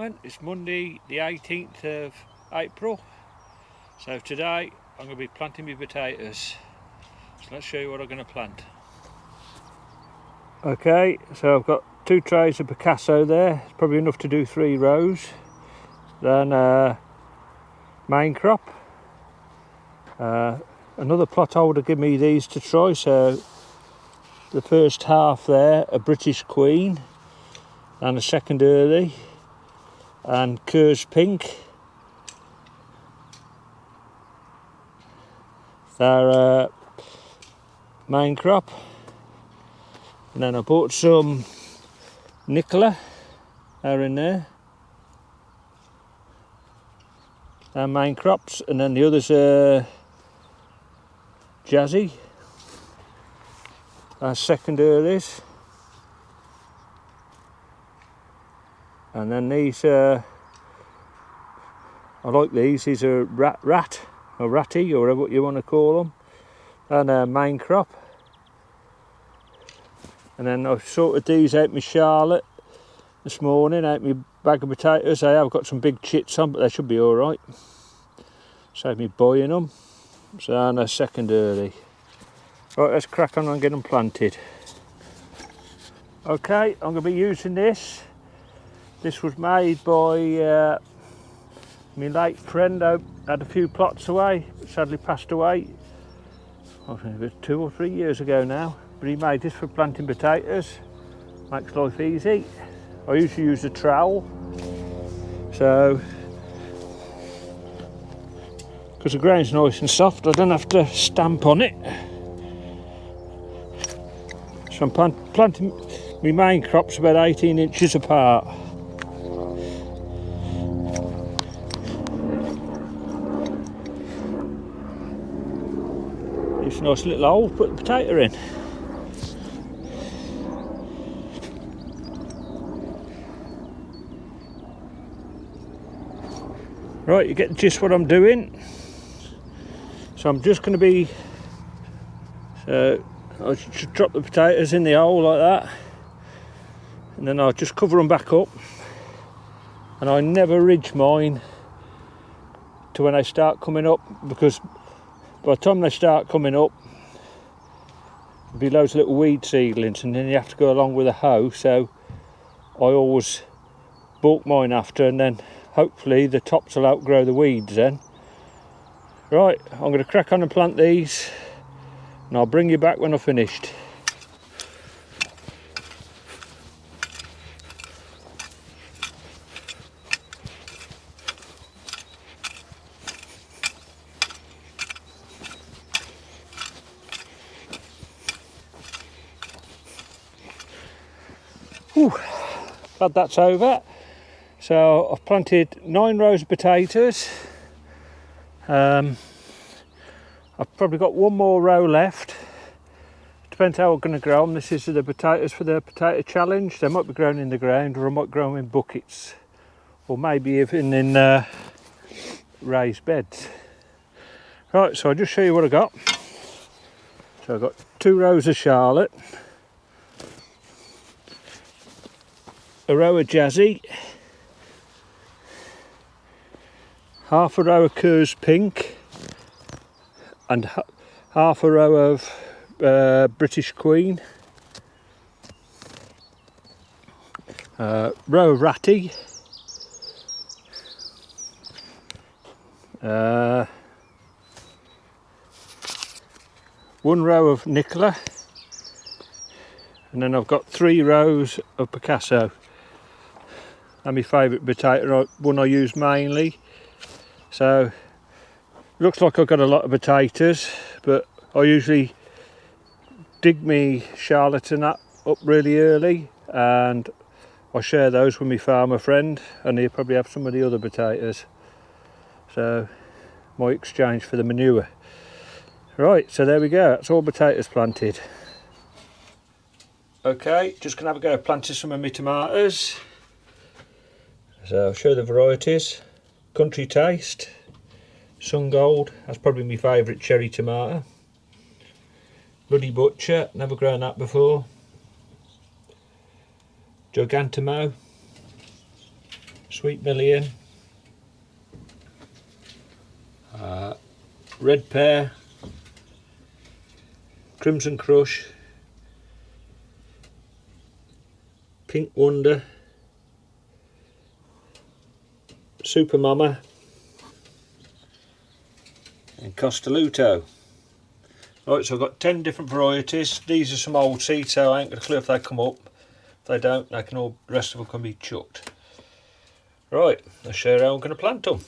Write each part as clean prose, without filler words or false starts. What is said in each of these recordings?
Allotment. It's Monday the 18th of April. So today I'm going to be planting my potatoes. So let's show you what I'm going to plant. Okay, so I've got 2 trays of Picasso there. It's probably enough to do 3 rows. Then main crop. Another plot holder give me these to try. So the first half there, a British Queen, and a second early, and Kerr's Pink. They're main crop. And then I bought some Nicola, they're in there. They're main crops, and then the others are Jazzy. That's second earlies. And then these I like these are rat or ratty, or whatever you want to call them. And main crop. And then I've sorted these out my Charlotte this morning, out my bag of potatoes. I have got some big chits on, but they should be alright. Save me buying them. So and a second early. Right, let's crack on and get them planted. Okay, I'm going to be using this. This was made by my late friend. I had a few plots away, but sadly passed away. I think it was 2 or 3 years ago now. But he made this for planting potatoes. Makes life easy. I usually use a trowel. So, because the ground's nice and soft, I don't have to stamp on it. So I'm planting my main crops about 18 inches apart. It's a nice little hole to put the potato in. Right, you get the gist what I'm doing. So I'm just going to be, I'll just drop the potatoes in the hole like that, and then I'll just cover them back up. And I never ridge mine to when they start coming up, because by the time they start coming up, there'll be loads of little weed seedlings, and then you have to go along with a hoe. So I always bulk mine after, and then hopefully the tops will outgrow the weeds then. Right, I'm going to crack on and plant these, and I'll bring you back when I've finished. Whew, glad that's over. So I've planted 9 rows of potatoes. I've probably got 1 more row left. Depends how I'm going to grow them. This is the potatoes for the potato challenge. They might be grown in the ground, or I might grow them in buckets, or maybe even in raised beds. Right, so I'll just show you what I got. So I've got 2 rows of Charlotte, a row of Jazzy, half a row of Kerr's Pink, and half a row of British Queen, row of Ratty, 1 row of Nicola, and then I've got 3 rows of Picasso. And my favourite potato, one I use mainly. So looks like I've got a lot of potatoes, but I usually dig me Charlotte and that up really early, and I share those with my farmer friend, and he'll probably have some of the other potatoes. So my exchange for the manure. Right, so there we go, that's all potatoes planted. Okay, just gonna have a go at planting some of my tomatoes. So I'll show the varieties. Country Taste, Sun Gold, that's probably my favourite cherry tomato. Bloody Butcher, never grown that before. Gigantamo, Sweet Million, Red Pear, Crimson Crush, Pink Wonder, Super Mama and Costaluto. Right, so I've got 10 different varieties. These are some old seeds, so I ain't got a clue if they come up. If they don't, they can all, the rest of them can be chucked. Right, let's show you how I'm going to plant them.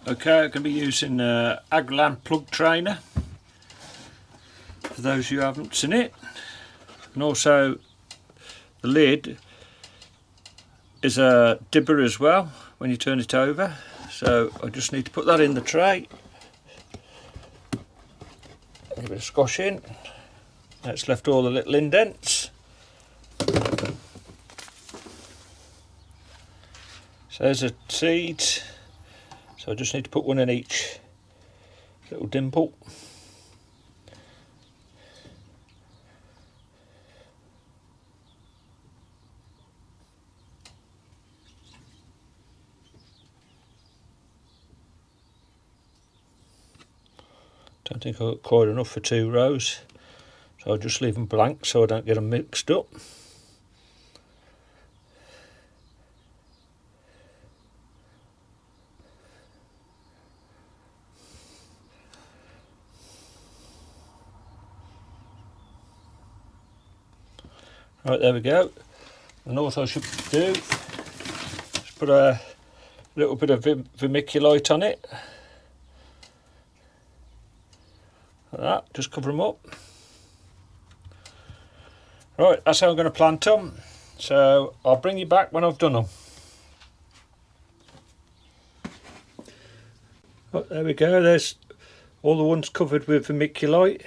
Okay, I'm going to be using Allotment plug trainer, for those who haven't seen it. And also the lid is a dibber as well when you turn it over. So I just need to put that in the tray. Give it a squash in. That's left all the little indents. So there's a seed. So I just need to put one in each little dimple. Don't think I've got quite enough for 2 rows, so I'll just leave them blank so I don't get them mixed up. Right, there we go. And also I should do is put a little bit of vermiculite on it. Like that, just cover them up. Right, that's how I'm going to plant them. So I'll bring you back when I've done them. Right, there we go, there's all the ones covered with vermiculite,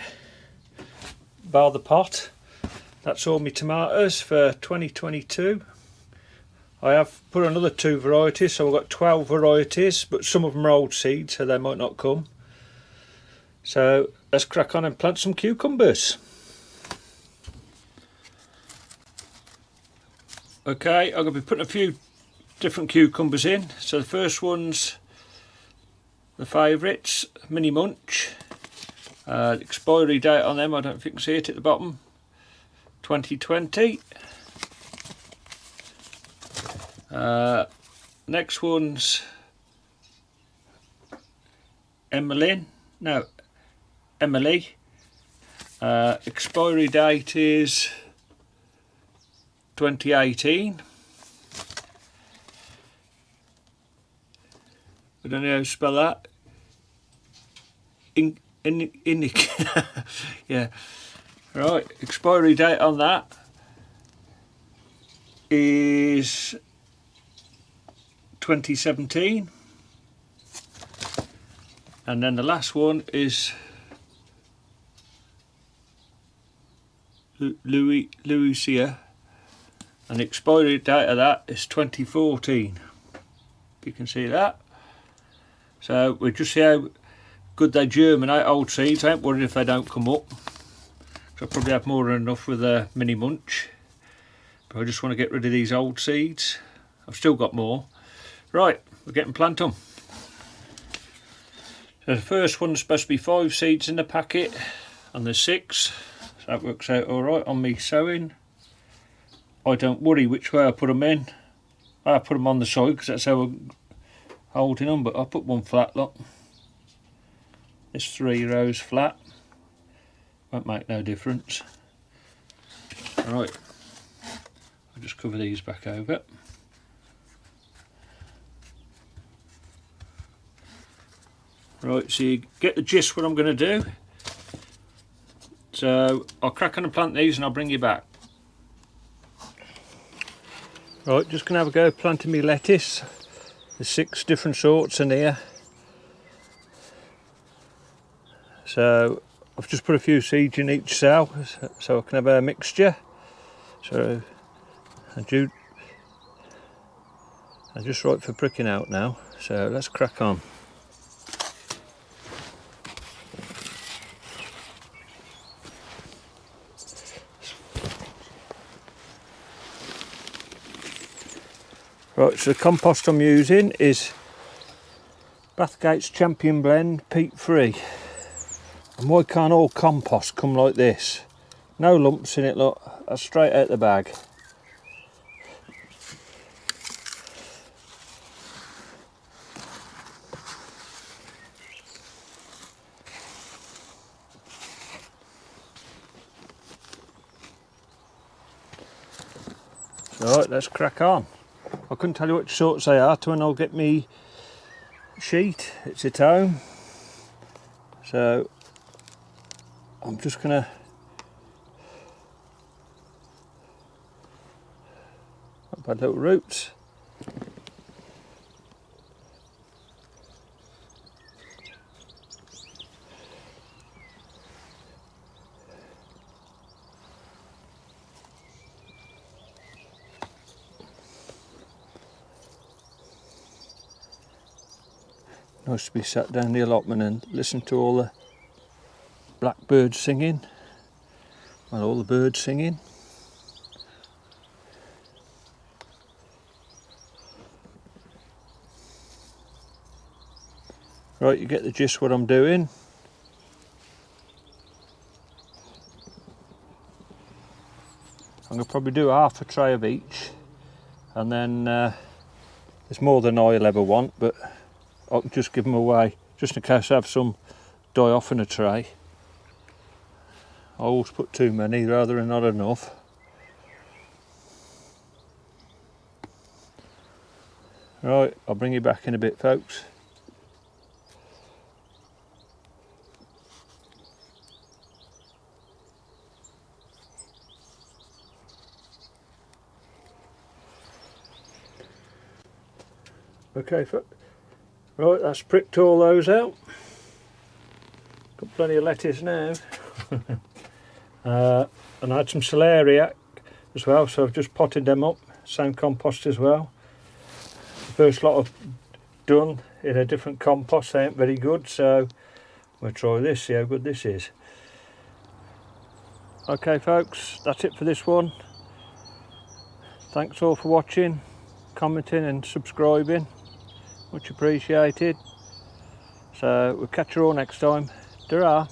bar the pot. That's all my tomatoes for 2022. I have put another 2 varieties, so I've got 12 varieties, but some of them are old seeds, so they might not come. So let's crack on and plant some cucumbers. Okay, I'm going to be putting a few different cucumbers in. So the first one's the favourites, Mini Munch. The expiry date on them, I don't think you can see it at the bottom, 2020. Next one's Emily. Expiry date is 2018. I don't know how to spell that. Yeah. Right, expiry date on that is 2017. And then the last one is Louisia, and the expiry date of that is 2014. You can see that. So we'll just see how good they germinate, old seeds. I ain't worried if they don't come up. So I probably have more than enough with a Mini Munch. But I just want to get rid of these old seeds. I've still got more. Right, we're getting plant them. So the first one's supposed to be 5 seeds in the packet, and there's 6. So that works out alright on me sowing. I don't worry which way I put them in. I put them on the side because that's how I'm holding them, but I'll put one flat, look. It's 3 rows flat. Won't make no difference. Right, I'll just cover these back over. Right, so you get the gist what I'm going to do. So I'll crack on and plant these and I'll bring you back. Right, just going to have a go planting me lettuce. There's 6 different sorts in here. So I've just put a few seeds in each cell so I can have a mixture. So I'm just right for pricking out now. So let's crack on. Right, so the compost I'm using is Bathgate's Champion Blend peat free. And why can't all compost come like this? No lumps in it, look, that's straight out the bag. Right, let's crack on. I couldn't tell you which sorts they are till when I'll get me sheet. It's at home. So I'm just gonna not bad little roots. Nice to be sat down the allotment and listen to all the blackbirds singing. Well, all the birds singing. Right, you get the gist what I'm doing. I'm going to probably do half a tray of each, and then there's more than I'll ever want, but I'll just give them away just in case I have some die off in a tray. I always put too many rather than not enough. Right, I'll bring you back in a bit, folks. Okay, right, that's pricked all those out. Got plenty of lettuce now. And I had some celeriac as well, so I've just potted them up. Same compost as well. The first lot I've done in a different compost, they ain't very good, so we'll try this, see how good this is. Okay folks, that's it for this one. Thanks all for watching, commenting and subscribing. Much appreciated. So we'll catch you all next time. Ta-ra.